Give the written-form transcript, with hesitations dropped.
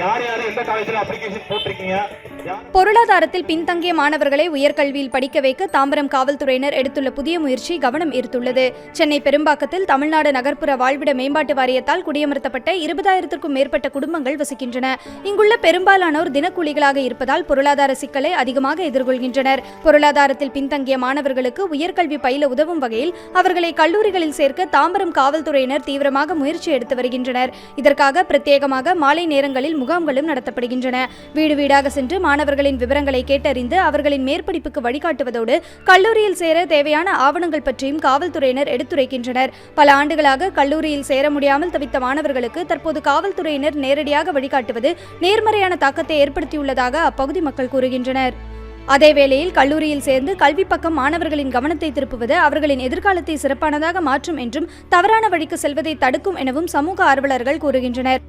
யார் யார் எந்த காலேஜ்ல அப்ளிகேஷன் போட்டிருக்கீங்க? பொருளாதாரத்தில் பின்தங்கிய மாணவர்களை உயர்கல்வியில் படிக்க வைக்க தாம்பரம் காவல்துறையினர் எடுத்துள்ள புதிய முயற்சி கவனம் ஈர்த்துள்ளது. சென்னை பெரும்பாக்கத்தில் தமிழ்நாடு நகர்ப்புற வாழ்விட மேம்பாட்டு வாரியத்தால் குடியமர்த்தப்பட்ட 20,000க்கும் மேற்பட்ட குடும்பங்கள் வசிக்கின்றன. இங்குள்ள பெரும்பாலானோர் தினக்கூலிகளாக இருப்பதால் பொருளாதார சிக்கலை அதிகமாக எதிர்கொள்கின்றனர். பொருளாதாரத்தில் பின்தங்கிய மாணவர்களுக்கு உயர்கல்வி பயில உதவும் வகையில் அவர்களை கல்லூரிகளில் சேர்க்க தாம்பரம் காவல்துறையினர் தீவிரமாக முயற்சி எடுத்து வருகின்றனர். இதற்காக பிரத்யேகமாக மாலை நேரங்களில் முகாம்களும் நடத்தப்படுகின்றன. வீடு வீடாக சென்று மாணவர்களின் விவரங்களை கேட்டறிந்து அவர்களின் மேற்படிப்புக்கு வழிகாட்டுவதோடு கல்லூரியில் சேர தேவையான ஆவணங்கள் பற்றியும் காவல்துறையினர் எடுத்துரைக்கின்றனர். பல ஆண்டுகளாக கல்லூரியில் சேர முடியாமல் தவித்த மாணவர்களுக்கு தற்போது காவல்துறையினர் நேரடியாக வழிகாட்டுவது நேர்மறையான தாக்கத்தை ஏற்படுத்தியுள்ளதாக அப்பகுதி மக்கள் கூறுகின்றனர். அதேவேளையில் கல்லூரியில் சேர்ந்து கல்வி பக்கம் மாணவர்களின் கவனத்தை திருப்புவது அவர்களின் எதிர்காலத்தை சிறப்பானதாக மாற்றும் என்றும் தவறான வழிக்கு செல்வதை தடுக்கும் எனவும் சமூக ஆர்வலர்கள் கூறுகின்றனர்.